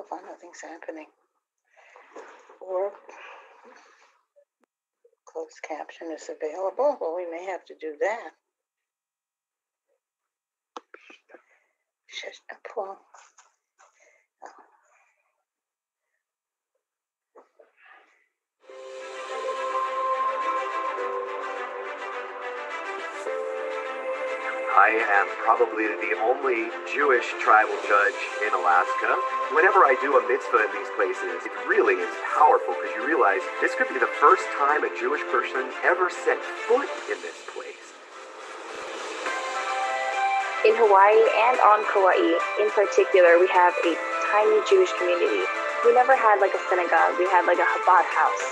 far nothing's happening. Or closed caption is available. Well, we may have to do that. Well, I am probably the only Jewish tribal judge in Alaska. Whenever I do a mitzvah in these places, it really is powerful because you realize this could be the first time a Jewish person ever set foot in this place. In Hawaii and on Kauai in particular, we have a tiny Jewish community. We never had like a synagogue, we had like a Chabad house.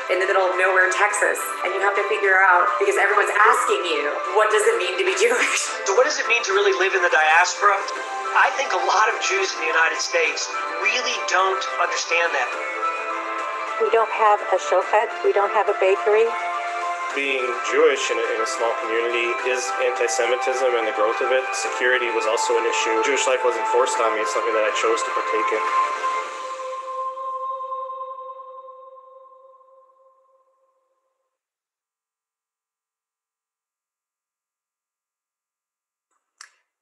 In the middle of nowhere, Texas, and you have to figure out, because everyone's asking you, what does it mean to be Jewish? So what does it mean to really live in the diaspora? I think a lot of Jews in the United States really don't understand that. We don't have a shochet, we don't have a bakery. Being Jewish in a small community is anti-Semitism and the growth of it. Security was also an issue. Jewish life wasn't forced on me, it's something that I chose to partake in.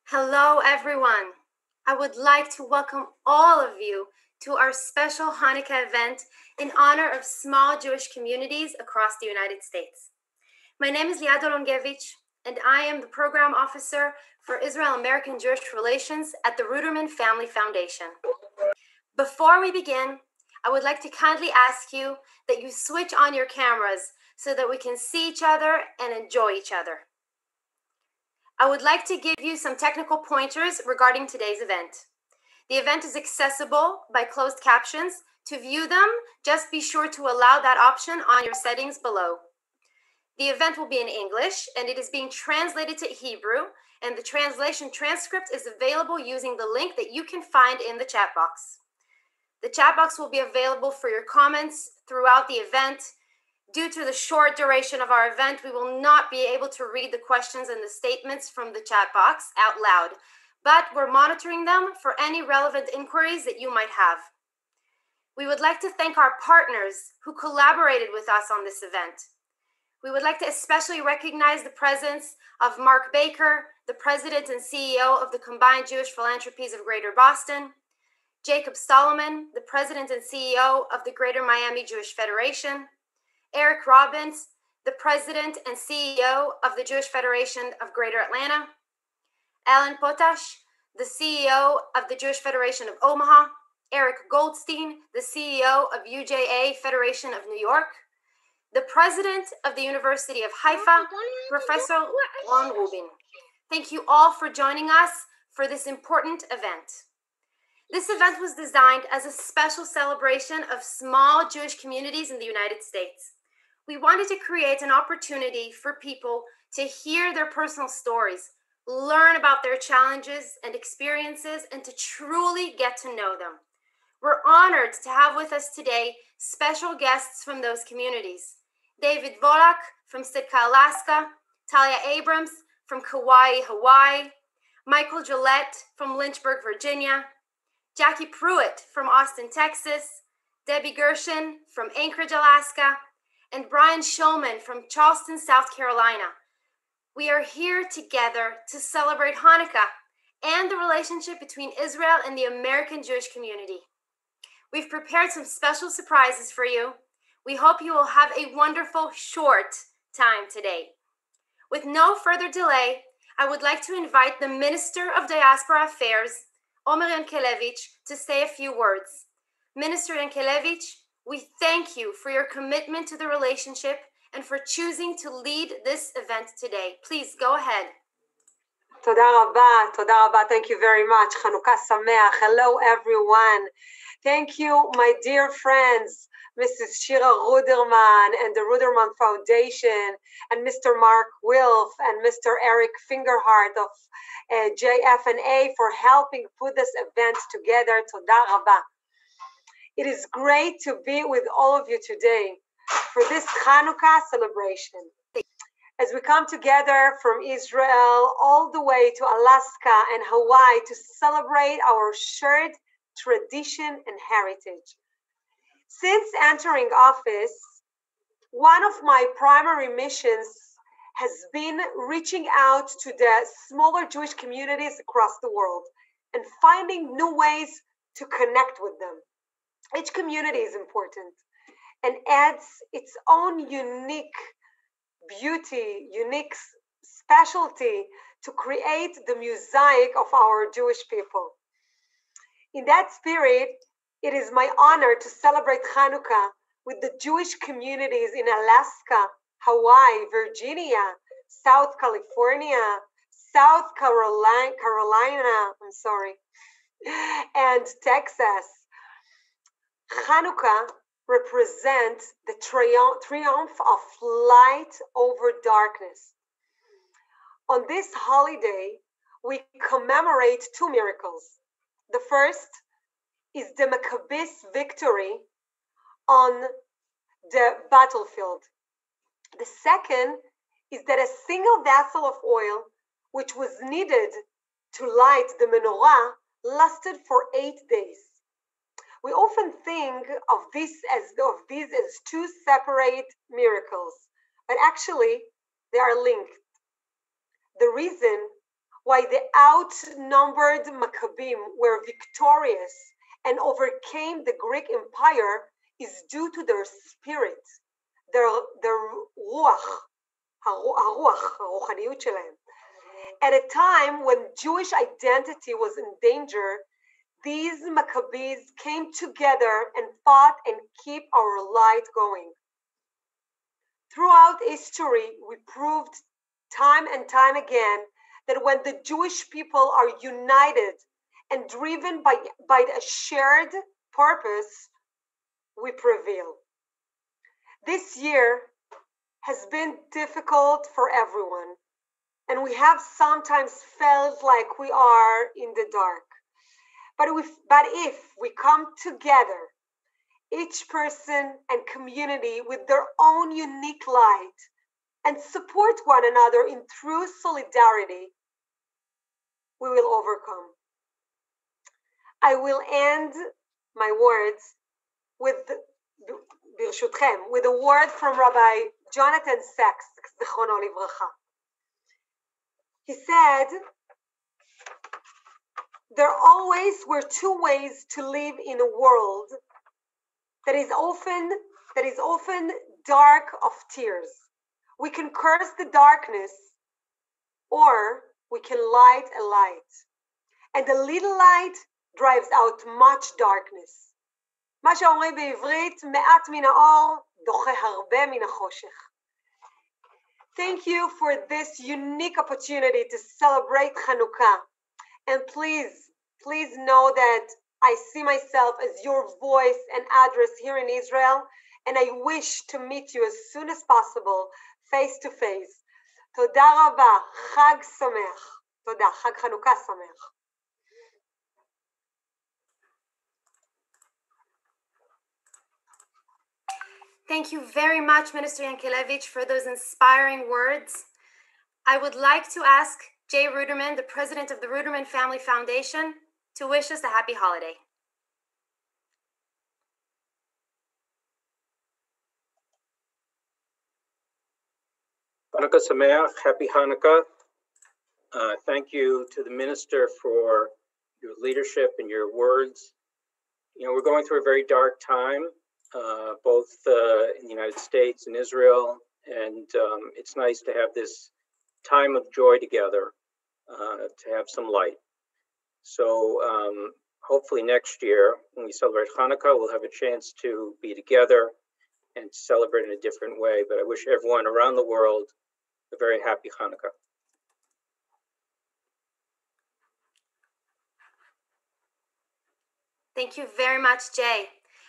Hello everyone! I would like to welcome all of you to our special Hanukkah event in honor of small Jewish communities across the United States. My name is Liada Longevich, and I am the Program Officer for Israel-American Jewish Relations at the Rudderman Family Foundation. Before we begin, I would like to kindly ask you that you switch on your cameras so that we can see each other and enjoy each other. I would like to give you some technical pointers regarding today's event. The event is accessible by closed captions. To view them, just be sure to allow that option on your settings below. The event will be in English, and it is being translated to Hebrew, and the translation transcript is available using the link that you can find in the chat box. The chat box will be available for your comments throughout the event. Due to the short duration of our event, we will not be able to read the questions and the statements from the chat box out loud, but we're monitoring them for any relevant inquiries that you might have. We would like to thank our partners who collaborated with us on this event. We would like to especially recognize the presence of Mark Baker, the President and CEO of the Combined Jewish Philanthropies of Greater Boston, Jacob Solomon, the President and CEO of the Greater Miami Jewish Federation, Eric Robbins, the President and CEO of the Jewish Federation of Greater Atlanta, Alan Potash, the CEO of the Jewish Federation of Omaha, Eric Goldstein, the CEO of UJA Federation of New York, the President of the University of Haifa, Professor Ron Rubin. Thank you all for joining us for this important event. This event was designed as a special celebration of small Jewish communities in the United States. We wanted to create an opportunity for people to hear their personal stories, learn about their challenges and experiences, and to truly get to know them. We're honored to have with us today special guests from those communities. David Volak from Sitka, Alaska, Talia Abrams from Kauai, Hawaii, Michael Gillette from Lynchburg, Virginia, Jackie Pruitt from Austin, Texas, Debbie Gershon from Anchorage, Alaska, and Brian Shulman from Charleston, South Carolina. We are here together to celebrate Hanukkah and the relationship between Israel and the American Jewish community. We've prepared some special surprises for you. We hope you will have a wonderful, short time today. With no further delay, I would like to invite the Minister of Diaspora Affairs, Omer Ynkelevich, to say a few words. Minister Ynkelevich, we thank you for your commitment to the relationship and for choosing to lead this event today. Please go ahead. תודה רבה. Thank you very much. Chanukah Sameach. Hello, everyone. Thank you, my dear friends, Mrs. Shira Rudderman and the Rudderman Foundation, and Mr. Mark Wilf and Mr. Eric Fingerhart of JF&A for helping put this event together. Toda rabba. It is great to be with all of you today for this Hanukkah celebration. As we come together from Israel all the way to Alaska and Hawaii to celebrate our shared tradition, and heritage. Since entering office, one of my primary missions has been reaching out to the smaller Jewish communities across the world and finding new ways to connect with them. Each community is important and adds its own unique beauty, unique specialty to create the mosaic of our Jewish people. In that spirit, it is my honor to celebrate Hanukkah with the Jewish communities in Alaska, Hawaii, Virginia, South California, South Carolina, and Texas. Hanukkah represents the triumph of light over darkness. On this holiday, we commemorate two miracles. The first is the Maccabees' victory on the battlefield. The second is that a single vessel of oil, which was needed to light the menorah, lasted for 8 days. We often think of these as two separate miracles, but actually they are linked. The reason why the outnumbered Maccabees were victorious and overcame the Greek Empire is due to their spirit, their ruach, הרוחניות שלהם. At a time when Jewish identity was in danger, these Maccabees came together and fought and keep our light going. Throughout history, we proved time and time again that when the Jewish people are united and driven by a shared purpose, we prevail. This year has been difficult for everyone, and we have sometimes felt like we are in the dark. But if we come together, each person and community with their own unique light, and support one another in true solidarity, we will overcome. I will end my words with, ברשותכם, with a word from Rabbi Jonathan Sachs, זיכרונו לברכה. He said, there always were two ways to live in a world that is often dark of tears. We can curse the darkness, or we can light a light. And a little light drives out much darkness. מה שאומרים בעברית, מעט מן האור דוחה הרבה מן החושך. Thank you for this unique opportunity to celebrate Hanukkah. And please know that I see myself as your voice and address here in Israel, and I wish to meet you as soon as possible, face to face. תודה רבה, חג שמח. תודה, חג חנוכה שמח. Thank you very much, Minister Yankelevich, for those inspiring words. I would like to ask Jay Rudderman, the president of the Rudderman Family Foundation, to wish us a happy holiday. Hanukkah Sameach, happy Hanukkah. Thank you to the minister for your leadership and your words. You know, we're going through a very dark time, both in the United States and Israel, and it's nice to have this time of joy together, to have some light. So hopefully next year, when we celebrate Hanukkah, we'll have a chance to be together and celebrate in a different way. But I wish everyone around the world a very happy Hanukkah. Thank you very much, Jay.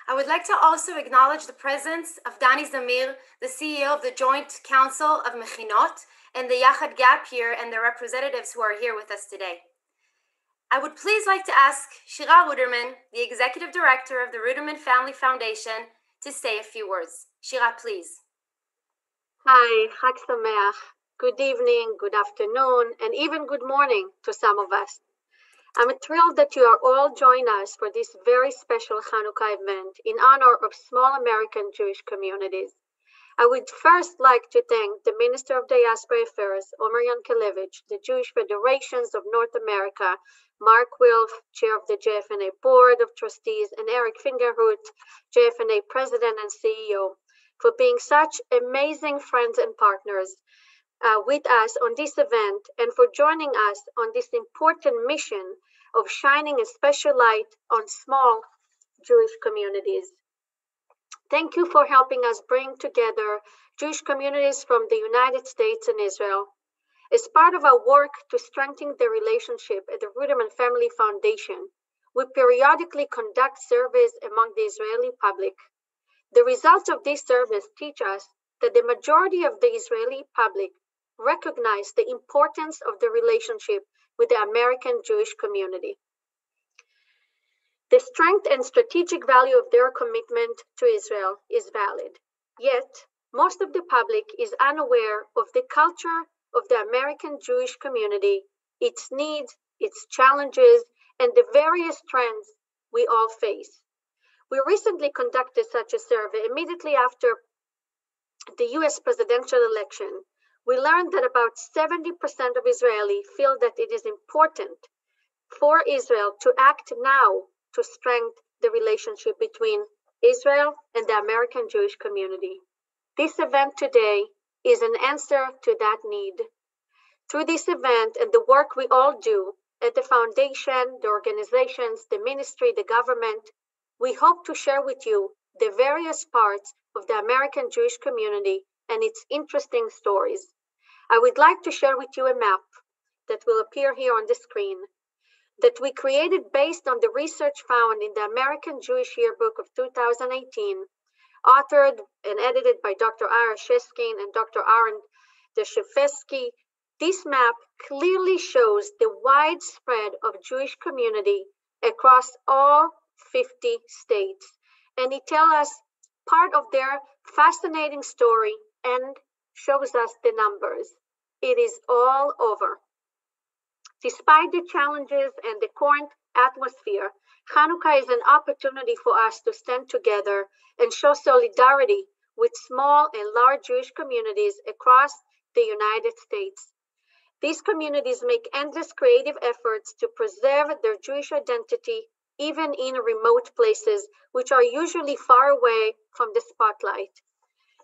I would like to also acknowledge the presence of Dani Zamir, the CEO of the Joint Council of Mechinot, and the Yachad Gap year and their representatives who are here with us today. I would please like to ask Shira Rudderman, the Executive Director of the Rudderman Family Foundation, to say a few words. Shira, please. Hi, Chag Sameach. Good evening, good afternoon, and even good morning to some of us. I'm thrilled that you are all joining us for this very special Hanukkah event in honor of small American Jewish communities. I would first like to thank the Minister of Diaspora Affairs, Omer Ynkelevich, the Jewish Federations of North America, Mark Wilf, Chair of the JFNA Board of Trustees, and Eric Fingerhut, JFNA President and CEO, for being such amazing friends and partners with us on this event and for joining us on this important mission of shining a special light on small Jewish communities. Thank you for helping us bring together Jewish communities from the United States and Israel. As part of our work to strengthen the relationship at the Rudderman Family Foundation, we periodically conduct surveys among the Israeli public. The results of this surveys teach us that the majority of the Israeli public recognize the importance of the relationship with the American Jewish community. The strength and strategic value of their commitment to Israel is valid. Yet, most of the public is unaware of the culture of the American Jewish community, its needs, its challenges, and the various trends we all face. We recently conducted such a survey immediately after the US presidential election. We learned that about 70% of Israelis feel that it is important for Israel to act now to strengthen the relationship between Israel and the American Jewish community. This event today is an answer to that need. Through this event and the work we all do at the foundation, the organizations, the ministry, the government, we hope to share with you the various parts of the American Jewish community and its interesting stories. I would like to share with you a map that will appear here on the screen that we created based on the research found in the American Jewish Yearbook of 2018, authored and edited by Dr. Ira Sheskin and Dr. Aaron Deshefsky. This map clearly shows the wide spread of Jewish community across all 50 states, and it tells us part of their fascinating story and shows us the numbers. It is all over. Despite the challenges and the current atmosphere, Hanukkah is an opportunity for us to stand together and show solidarity with small and large Jewish communities across the United States. These communities make endless creative efforts to preserve their Jewish identity, even in remote places, which are usually far away from the spotlight.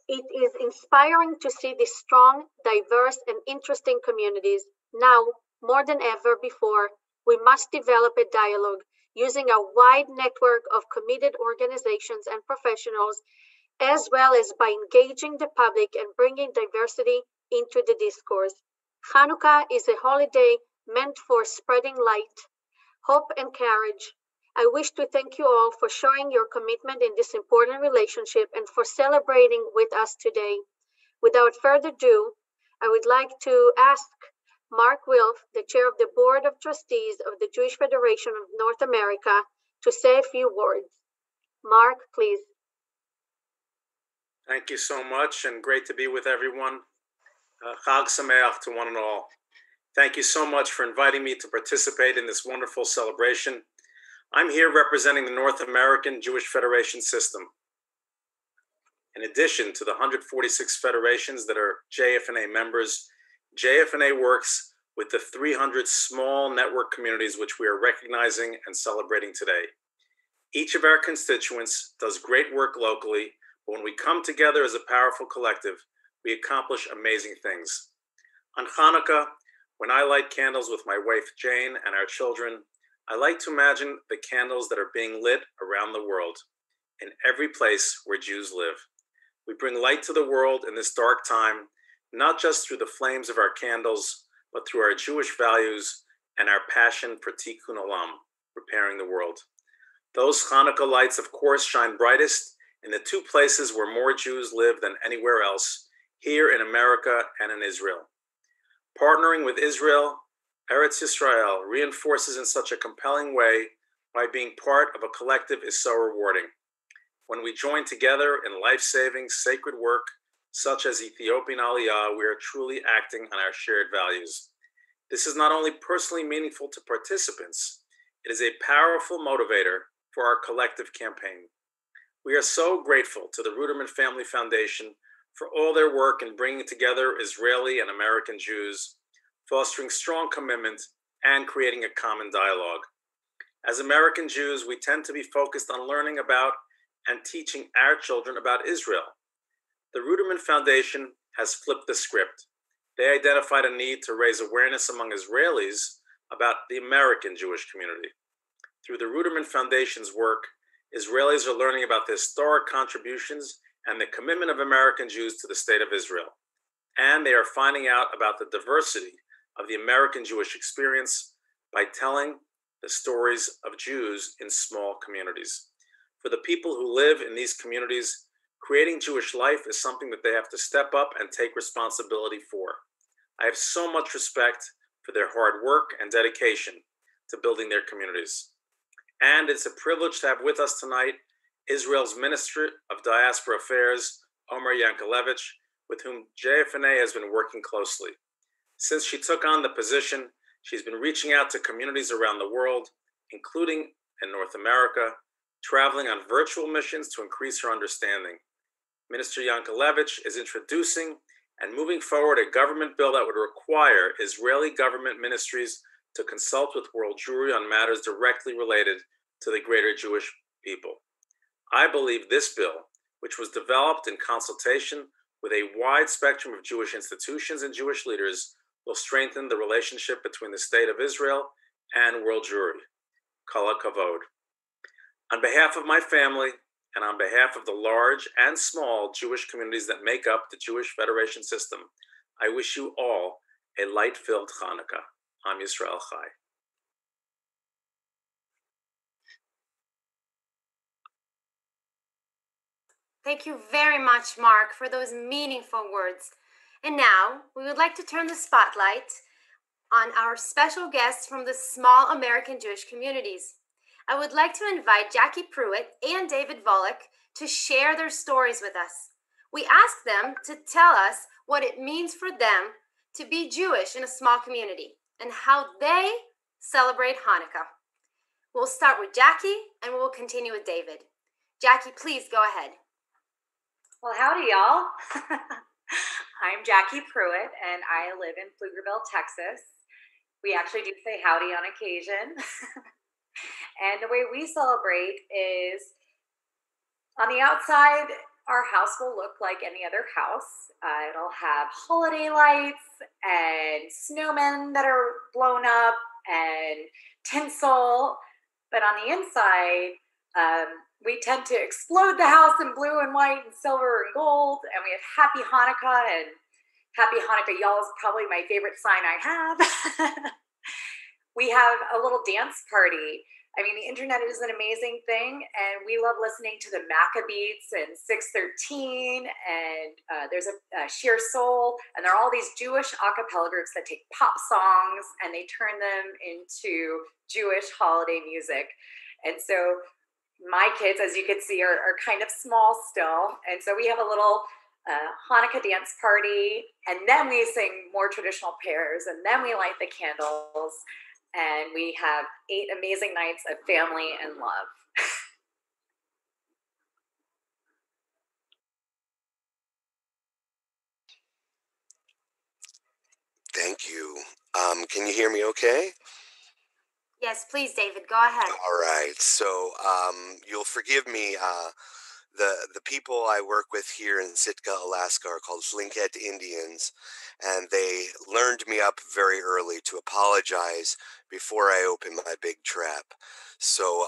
It is inspiring to see these strong, diverse, and interesting communities. Now, more than ever before, we must develop a dialogue using a wide network of committed organizations and professionals, as well as by engaging the public and bringing diversity into the discourse. Hanukkah is a holiday meant for spreading light, hope, and courage. I wish to thank you all for showing your commitment in this important relationship and for celebrating with us today. Without further ado, I would like to ask Mark Wilf, the chair of the Board of Trustees of the Jewish Federation of North America, to say a few words. Mark, please. Thank you so much, and great to be with everyone. Chag Sameach to one and all. Thank you so much for inviting me to participate in this wonderful celebration. I'm here representing the North American Jewish Federation system. In addition to the 146 federations that are JFNA members, JFNA works with the 300 small network communities which we are recognizing and celebrating today. Each of our constituents does great work locally, but when we come together as a powerful collective, we accomplish amazing things. On Hanukkah, when I light candles with my wife Jane and our children, I like to imagine the candles that are being lit around the world, in every place where Jews live. We bring light to the world in this dark time, not just through the flames of our candles, but through our Jewish values and our passion for Tikkun Olam, repairing the world. Those Hanukkah lights, of course, shine brightest in the two places where more Jews live than anywhere else, here in America and in Israel. Partnering with Israel, Eretz Yisrael reinforces in such a compelling way why being part of a collective is so rewarding. When we join together in life-saving, sacred work, such as Ethiopian Aliyah, we are truly acting on our shared values. This is not only personally meaningful to participants, It is a powerful motivator for our collective campaign. We are so grateful to the Rudderman Family Foundation for all their work in bringing together Israeli and American Jews, fostering strong commitment, and creating a common dialogue. As American Jews, we tend to be focused on learning about and teaching our children about Israel. The Rudderman Foundation has flipped the script. They identified a need to raise awareness among Israelis about the American Jewish community. Through the Rudderman Foundation's work, Israelis are learning about the historic contributions and the commitment of American Jews to the state of Israel. And they are finding out about the diversity of the American Jewish experience by telling the stories of Jews in small communities. For the people who live in these communities, creating Jewish life is something that they have to step up and take responsibility for. I have so much respect for their hard work and dedication to building their communities. And it's a privilege to have with us tonight Israel's Minister of Diaspora Affairs, Omer Yankelevich, with whom JFNA has been working closely. Since she took on the position, she's been reaching out to communities around the world, including in North America, traveling on virtual missions to increase her understanding. Minister Yankelevich is introducing and moving forward a government bill that would require Israeli government ministries to consult with world Jewry on matters directly related to the greater Jewish people. I believe this bill, which was developed in consultation with a wide spectrum of Jewish institutions and Jewish leaders, will strengthen the relationship between the State of Israel and world Jewry. Kol HaKavod. On behalf of my family and on behalf of the large and small Jewish communities that make up the Jewish Federation system, I wish you all a light-filled Hanukkah. Am Yisrael Chai. Thank you very much, Mark, for those meaningful words. And now, we would like to turn the spotlight on our special guests from the small American Jewish communities. I would like to invite Jackie Pruitt and David Volek to share their stories with us. We asked them to tell us what it means for them to be Jewish in a small community and how they celebrate Hanukkah. We'll start with Jackie and we'll continue with David. Jackie, please go ahead. Well, howdy, y'all. I'm Jackie Pruitt, and I live in Pflugerville, Texas. We actually do say howdy on occasion. And the way we celebrate is, on the outside, our house will look like any other house. It'll have holiday lights and snowmen that are blown up and tinsel. But on the inside, we tend to explode the house in blue and white and silver and gold. And we have Happy Hanukkah, and Happy Hanukkah, y'all, is probably my favorite sign I have. We have a little dance party. I mean, the internet is an amazing thing, and we love listening to the Maccabeats and 613, and there's a Sheer Soul, and there are all these Jewish a cappella groups that take pop songs and they turn them into Jewish holiday music. And so my kids, as you can see, are kind of small still. And so we have a little Hanukkah dance party, and then we sing more traditional prayers, and then we light the candles, and we have 8 amazing nights of family and love. Thank you. Can you hear me okay? Yes, please, David, go ahead. All right. So you'll forgive me. The people I work with here in Sitka, Alaska are called Tlingit Indians, and they learned me up very early to apologize before I open my big trap. So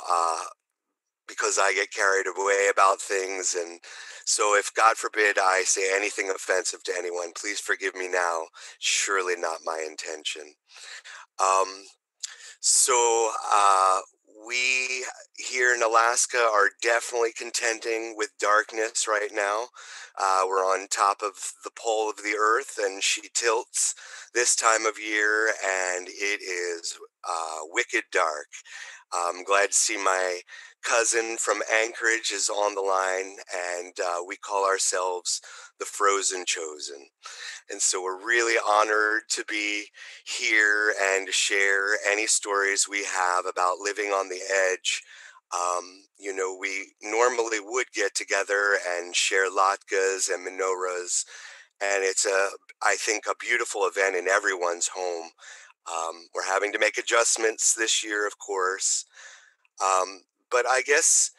because I get carried away about things, and so if God forbid I say anything offensive to anyone, please forgive me now. Surely not my intention. We here in Alaska are definitely contending with darkness right now. We're on top of the pole of the earth, and she tilts this time of year, and it is wicked dark. I'm glad to see my cousin from Anchorage is on the line, and we call ourselves the Frozen Chosen. And so we're really honored to be here and to share any stories we have about living on the edge. You know, we normally would get together and share latkes and menorahs, and it's I think, a beautiful event in everyone's home. We're having to make adjustments this year, of course. But I guess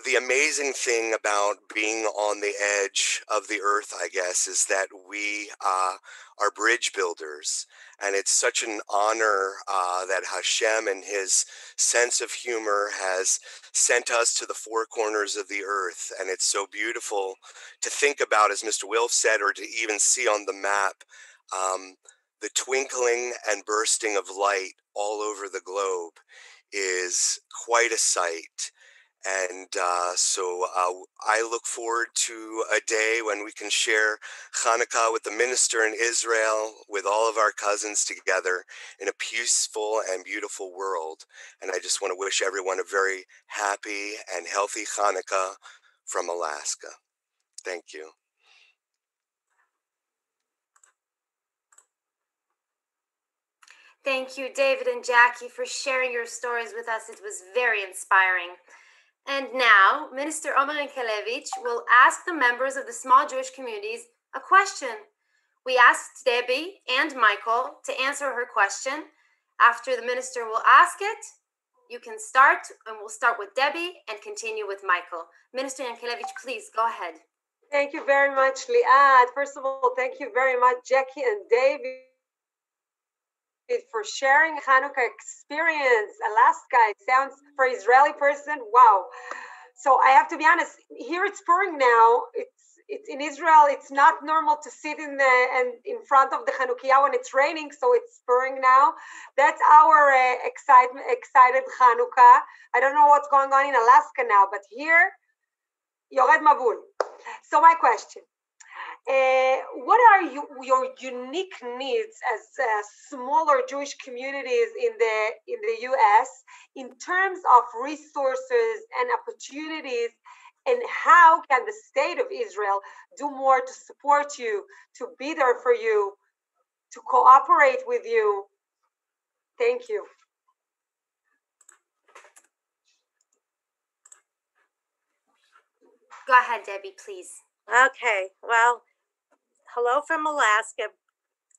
the amazing thing about being on the edge of the earth, I guess, is that we are bridge builders. And it's such an honor that Hashem and his sense of humor has sent us to the four corners of the earth. And it's so beautiful to think about, as Mr. Wilf said, or to even see on the map, the twinkling and bursting of light all over the globe is quite a sight. And so I look forward to a day when we can share Hanukkah with the minister in Israel, with all of our cousins together in a peaceful and beautiful world. And I just want to wish everyone a very happy and healthy Hanukkah from Alaska. Thank you. Thank you, David and Jackie, for sharing your stories with us. It was very inspiring. And now, Minister Omer Ynkelevich will ask the members of the small Jewish communities a question. We asked Debbie and Michael to answer her question. After the minister will ask it, you can start, and we'll start with Debbie and continue with Michael. Minister Ynkelevich, please go ahead. Thank you very much, Liat. First of all, thank you very much, Jackie and David, for sharing Hanukkah experience. Alaska, it sounds, for Israeli person, wow. So I have to be honest, here it's pouring now. It's in Israel, it's not normal to sit in front of the Hanukkah when it's raining, so it's pouring now. That's our excited Hanukkah. I don't know what's going on in Alaska now, but here, Yored Mavul. So my question, what are your unique needs as smaller Jewish communities in the U.S. in terms of resources and opportunities, and how can the state of Israel do more to support you, to be there for you, to cooperate with you? Thank you. Go ahead, Debbie, please. Okay, well, hello from Alaska.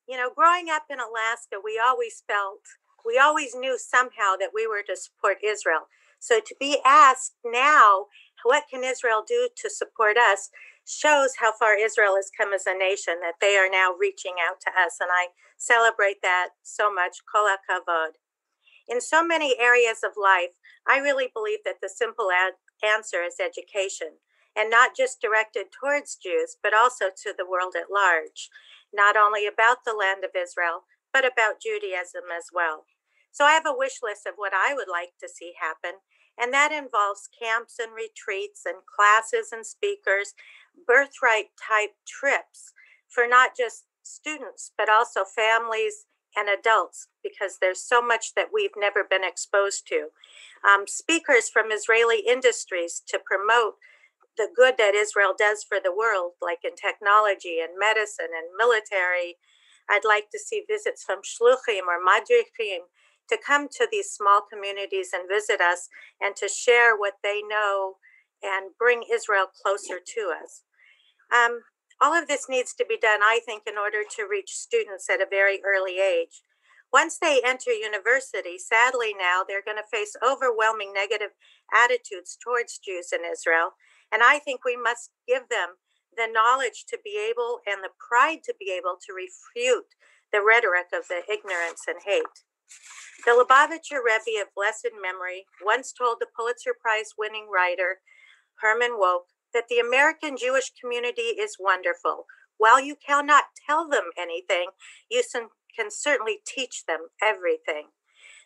You know, growing up in Alaska, we always knew somehow that we were to support Israel. So to be asked now, what can Israel do to support us, shows how far Israel has come as a nation, that they are now reaching out to us. And I celebrate that so much. Kol hakavod. In so many areas of life, I really believe that the simple answer is education. And not just directed towards Jews, but also to the world at large, not only about the land of Israel, but about Judaism as well. So I have a wish list of what I would like to see happen, and that involves camps and retreats and classes and speakers, birthright-type trips for not just students, but also families and adults, because there's so much that we've never been exposed to. Speakers from Israeli industries to promote the good that Israel does for the world, like in technology and medicine and military. I'd like to see visits from shluchim or madrichim to come to these small communities and visit us and to share what they know and bring Israel closer to us. All of this needs to be done, I think, in order to reach students at a very early age. Once they enter university, sadly now, they're going to face overwhelming negative attitudes towards Jews in Israel. And I think we must give them the knowledge to be able and the pride to be able to refute the rhetoric of the ignorance and hate. The Lubavitcher Rebbe of blessed memory once told the Pulitzer Prize winning writer Herman Wouk that the American Jewish community is wonderful. While you cannot tell them anything, you can certainly teach them everything.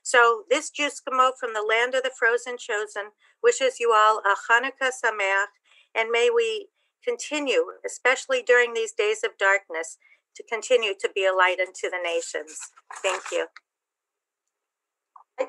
So this Juskamo from the land of the frozen chosen wishes you all a Hanukkah Sameach, and may we continue, especially during these days of darkness, to continue to be a light unto the nations. Thank you.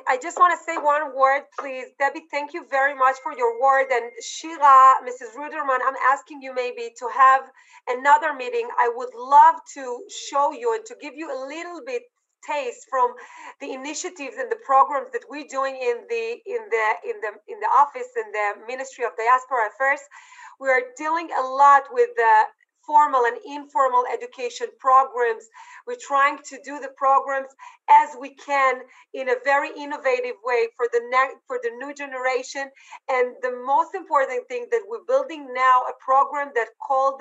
I just want to say one word, please. Debbie, thank you very much for your word. And Shira, Mrs. Rudderman, I'm asking you maybe to have another meeting. I would love to show you and to give you a little bit taste from the initiatives and the programs that we're doing in the office in the Ministry of Diaspora Affairs. We are dealing a lot with the formal and informal education programs. We're trying to do the programs as we can in a very innovative way for the new generation. And the most important thing that we're building now a program that called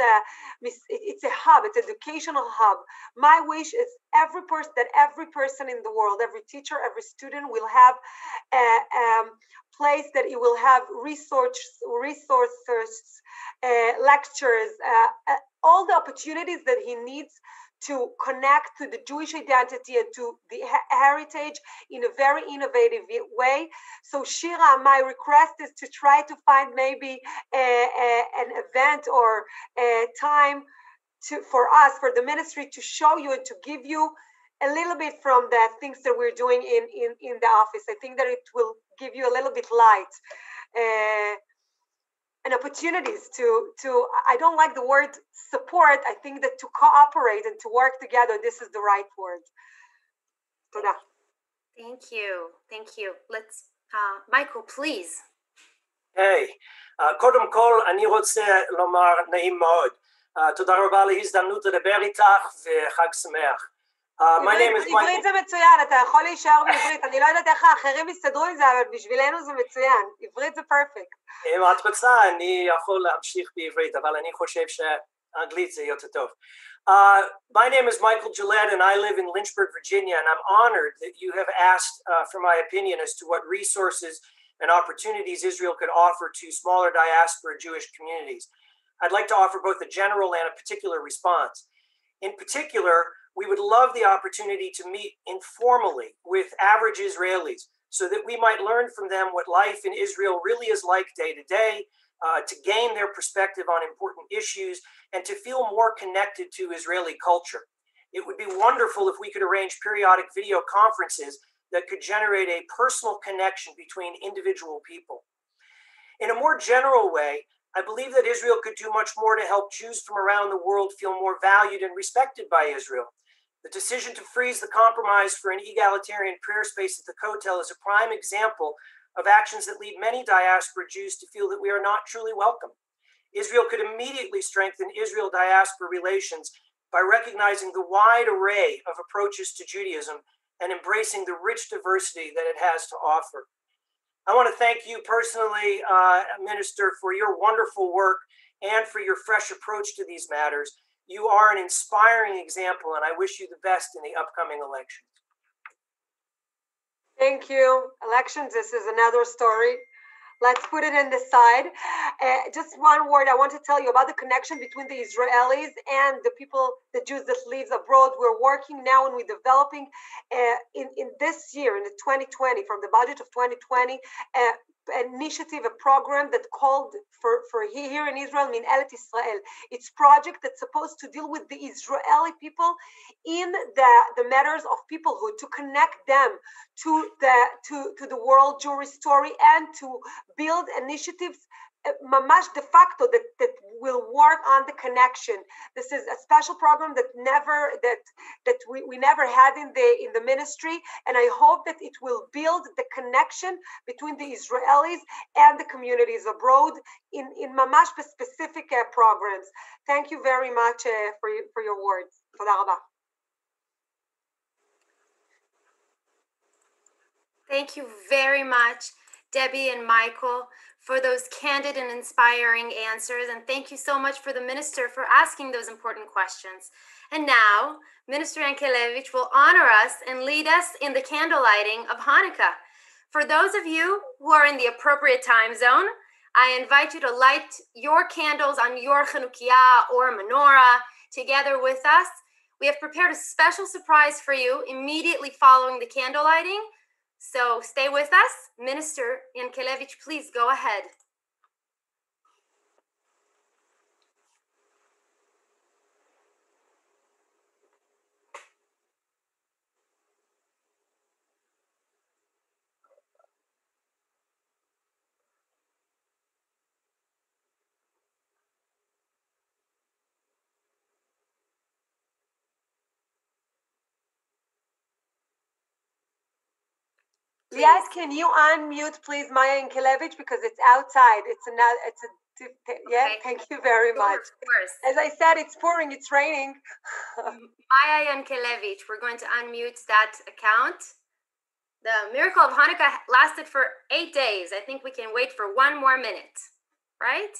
it's a hub, it's an educational hub. My wish is every person in the world, every teacher, every student will have a place that it will have resources, lectures, all the opportunities that he needs to connect to the Jewish identity and to the heritage in a very innovative way. So Shira, my request is to try to find maybe an event or a time for us, for the ministry, to show you and to give you a little bit from the things that we're doing in the office. I think that it will give you a little bit light. And opportunities to I don't like the word support. I think that to cooperate and to work together, this is the right word. Toda. Thank you. Let's, Michael, please. היי, קודם כל אני רוצה לומר נעים מאוד. תודה רבה להזדמנות לדבר איתך וחג שמח. עברית זה מצוין, אתה יכול להישאר בעברית, אני לא יודעת איך האחרים יסתדרו עם זה, אבל בשבילנו זה מצוין, עברית זה פרפקט. אם את רוצה, אני יכול להמשיך בעברית, אבל אני חושב שאנגלית זה יותר טוב. My name is Michael Gillette and I live in Lynchburg, Virginia, and I'm honored that you have asked for my opinion as to what resources and opportunities Israel could offer to smaller diaspora Jewish communities. I'd like to offer both a general and a particular response. In particular, we would love the opportunity to meet informally with average Israelis so that we might learn from them what life in Israel really is like day to day, to gain their perspective on important issues, and to feel more connected to Israeli culture. It would be wonderful if we could arrange periodic video conferences that could generate a personal connection between individual people. In a more general way, I believe that Israel could do much more to help Jews from around the world feel more valued and respected by Israel. The decision to freeze the compromise for an egalitarian prayer space at the Kotel is a prime example of actions that lead many diaspora Jews to feel that we are not truly welcome. Israel could immediately strengthen Israel-diaspora relations by recognizing the wide array of approaches to Judaism and embracing the rich diversity that it has to offer. I want to thank you personally, Minister, for your wonderful work and for your fresh approach to these matters. You are an inspiring example, and I wish you the best in the upcoming elections. Thank you. Elections, this is another story. Let's put it in the side. Just one word I want to tell you about the connection between the Israelis and the people, the Jews that live abroad. We're working now and we're developing in this year, in the 2020, from the budget of 2020, initiative, a program that called for here in Israel, Min'elet Israel. It's a project that's supposed to deal with the Israeli people in the matters of peoplehood, to connect them to the world Jewish story and to build initiatives mamash de facto that will work on the connection. This is a special program that we never had in the ministry, and I hope that it will build the connection between the Israelis and the communities abroad in mamash specific programs. Thank you very much for your words. Toda rabba. Thank you very much, Debbie and Michael, for those candid and inspiring answers. And thank you so much for the minister for asking those important questions. And now, Minister Yankelevich will honor us and lead us in the candle lighting of Hanukkah. For those of you who are in the appropriate time zone, I invite you to light your candles on your Chanukiah or menorah together with us. We have prepared a special surprise for you immediately following the candle lighting. So stay with us. Minister Yankelevich, please go ahead. Liat, can you unmute, please, Maya Yankelevich, because it's outside. Yeah, okay. Thank you very much. Of course. As I said, it's pouring, it's raining. Maya Yankelevich, we're going to unmute that account. The miracle of Hanukkah lasted for 8 days. I think we can wait for 1 more minute, right?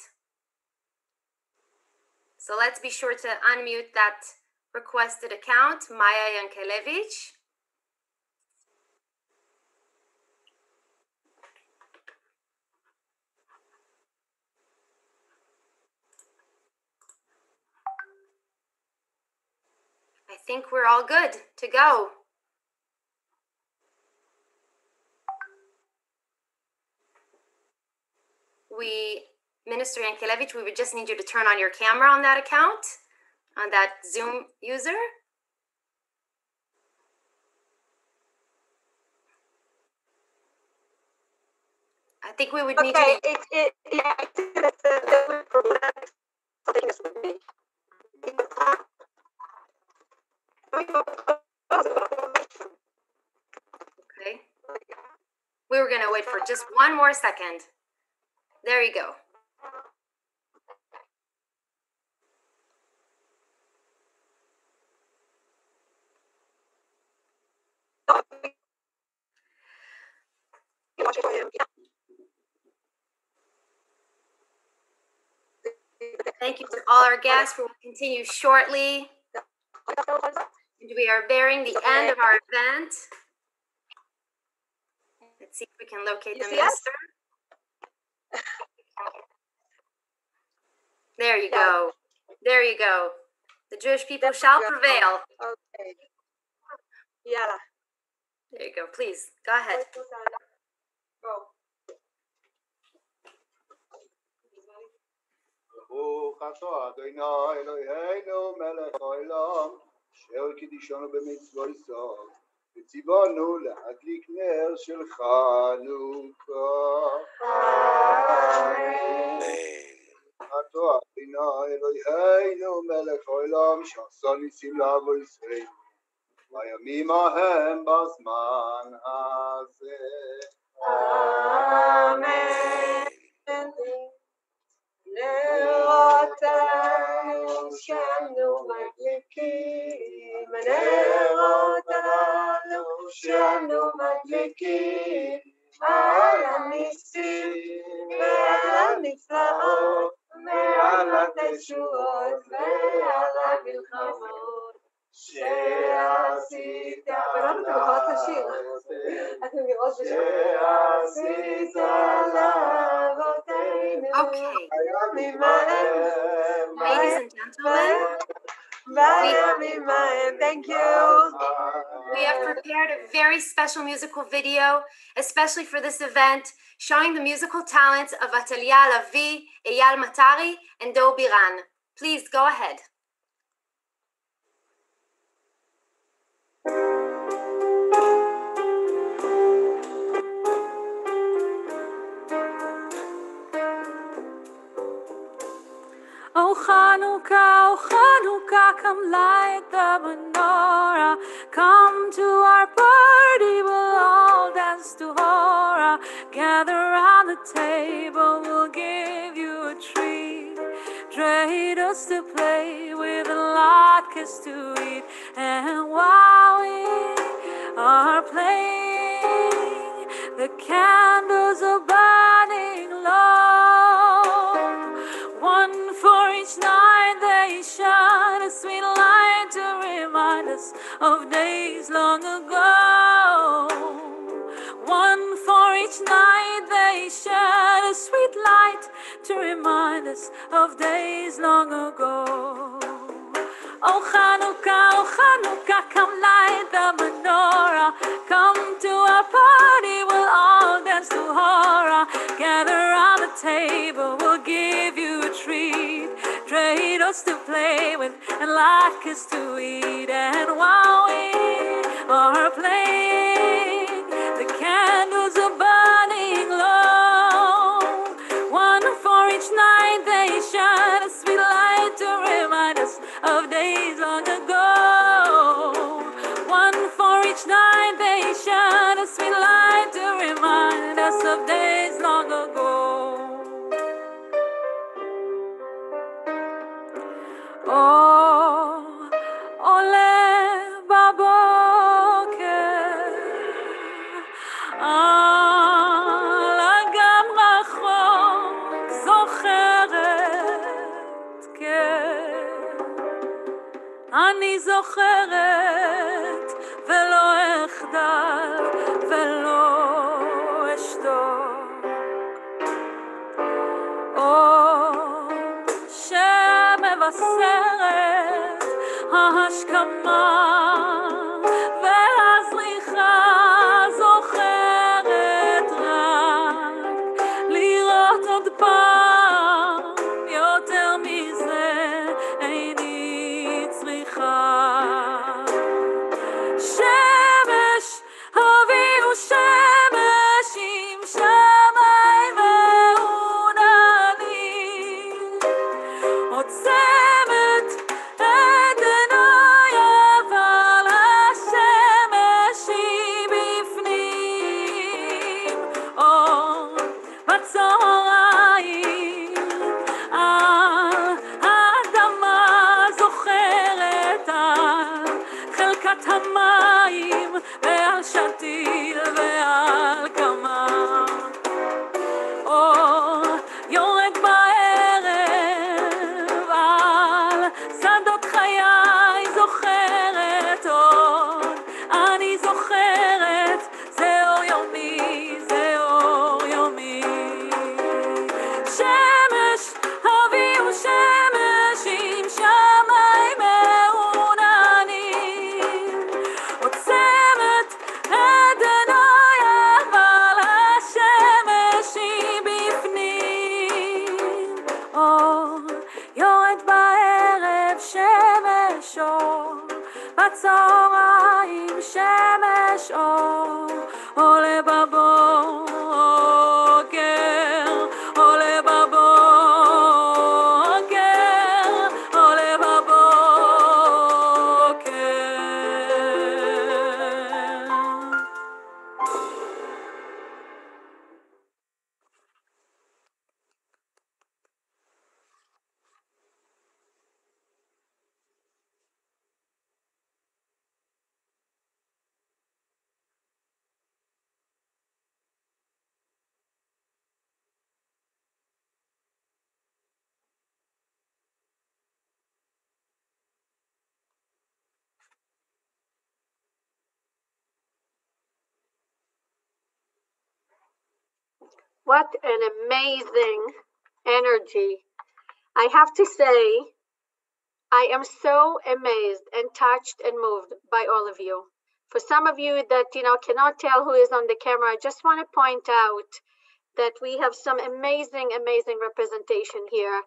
So let's be sure to unmute that requested account, Maya Yankelevich. I think we're all good to go. Minister Yankelevich, we would just need you to turn on your camera on that account, on that Zoom user. I think we would need to. I think that's the problematic taking this with me. Okay. We were going to wait for just 1 more second. There you go. Thank you to all our guests. We will continue shortly. We are nearing the end of our event. Let's see if we can locate the minister. There you go. There you go. The Jewish people shall prevail. Okay. Yeah. There you go. Please, go ahead. Go. ברוך אתה אדוני אלוהינו מלך העולם אשר קידשנו במצוות סוף וציוונו להדליק נר של חנוכה. Amen. אתה אדוני אלוהינו מלך העולם שעשה ניסים לעמו ישראל בימים ההם בזמן הזה. אמן. נרותינו שאנו מדליקים, נרותינו שאנו מדליקים, על הניסים ועל הנפלאות ועל התשועות ועל המלחמות שעשית לאבותינו. Okay. Ladies and gentlemen, thank you. We have prepared a very special musical video, especially for this event, showing the musical talents of Atalia Lavi, Eyal Matari, and Do Biran. Please go ahead. Oh Chanukah, come light the menorah. Come to our party, we'll all dance to Hora. Gather around the table, we'll give you a treat. Dreidels to play with and latkes to eat. And while we are playing, the candles are burning low. One for each night they shine a sweet light to remind us of days long ago. One for each night they shed a sweet light to remind us of days long ago. Oh Chanukah, come light the menorah. Come to our party, we'll all dance to Hora. Gather around the table, we'll give you a treat. Dreidels to play with and latkes to eat. And while we are playing, the candles are burning low. One for each night they shine a sweet light to remind us of days long ago. One for each night they shine a sweet light to אני זוכרת ולא אחדל ולא אשתוק. אור שמבשרת ההשכמה והזריחה, זוכרת רק לראות עוד פעם, יותר מזה איני צריכה. שמש הביאו שמש עם שמיים מעוננים, עוצמת את עיניי אבל השמש היא בפנים. אור בצהריים על האדמה, זוכרת על חלקת המים ועל שתיל ועל כמה. אור יורד בערב על שדות חיי, זוכרת עוד, אני זוכרת, זה אור יומי, זה אור יומי. שמש הביאו שמש עם שמיים מעוננים, עוצמת את עיניי אבל השמש היא בפנים. אור יורד בערב שמש אור, בצהריים שמש אור, עולה בבוקר, עולה בבוקר, עולה בבוקר. What an amazing energy. I have to say, I am so amazed and touched and moved by all of you. For some of you that, cannot tell who is on the camera, I just want to point out that we have some amazing, amazing representation here,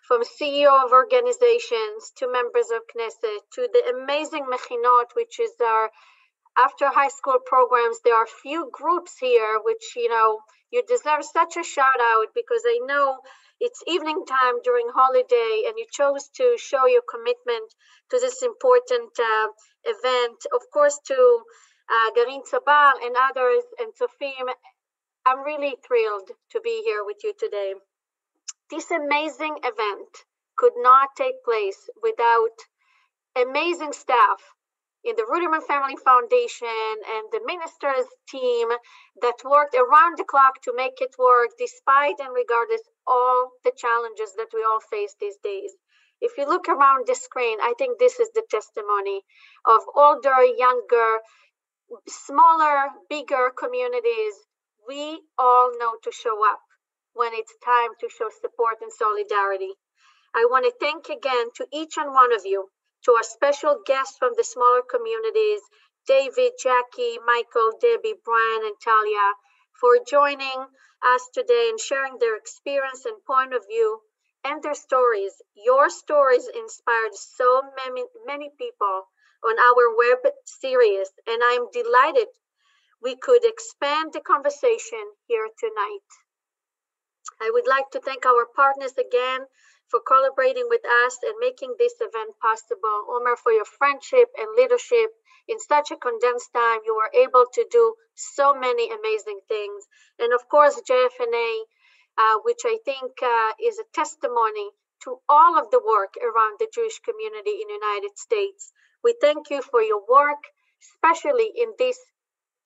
from CEO of organizations to members of Knesset to the amazing Mechinot, which is our after high school programs. There are few groups here which, you deserve such a shout out, because I know it's evening time during holiday and you chose to show your commitment to this important event. Of course, to Garin Tzabar and others and Sofim, I'm really thrilled to be here with you today. This amazing event could not take place without amazing staff in the Rudderman Family Foundation and the ministers team that worked around the clock to make it work, despite and regardless all the challenges that we all face these days. If you look around the screen, I think this is the testimony of older, younger, smaller, bigger communities. We all know to show up when it's time to show support and solidarity. I want to thank again to each and one of you, to our special guests from the smaller communities, David, Jackie, Michael, Debbie, Brian, and Talia, for joining us today and sharing their experience and point of view and their stories. Your stories inspired so many people on our web series, and I'm delighted we could expand the conversation here tonight. I would like to thank our partners again for collaborating with us and making this event possible. Omer, for your friendship and leadership. In such a condensed time, you were able to do so many amazing things. And of course, JFNA, which I think is a testimony to all of the work around the Jewish community in the United States. We thank you for your work, especially in these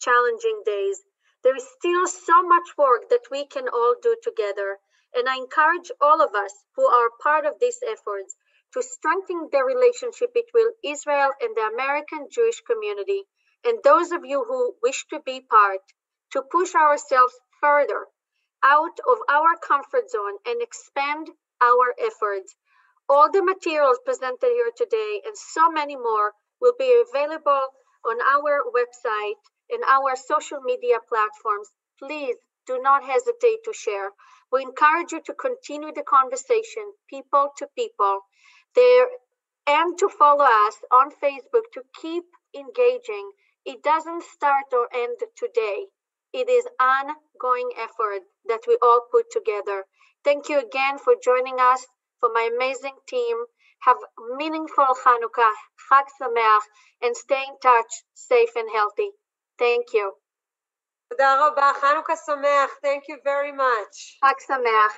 challenging days. There is still so much work that we can all do together. And I encourage all of us who are part of these efforts to strengthen the relationship between Israel and the American Jewish community, and those of you who wish to be part, to push ourselves further out of our comfort zone and expand our efforts. All the materials presented here today and so many more will be available on our website and our social media platforms. Please do not hesitate to share. We encourage you to continue the conversation, people to people, there, and to follow us on Facebook to keep engaging. It doesn't start or end today. It is an ongoing effort that we all put together. Thank you again for joining us, for my amazing team. Have meaningful Hanukkah, Chag Sameach, and stay in touch, safe and healthy. Thank you. תודה רבה, חנוכה שמח. Thank you very much. חג שמח.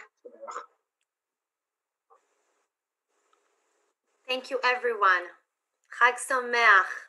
Thank you, everyone. Chag Sameach.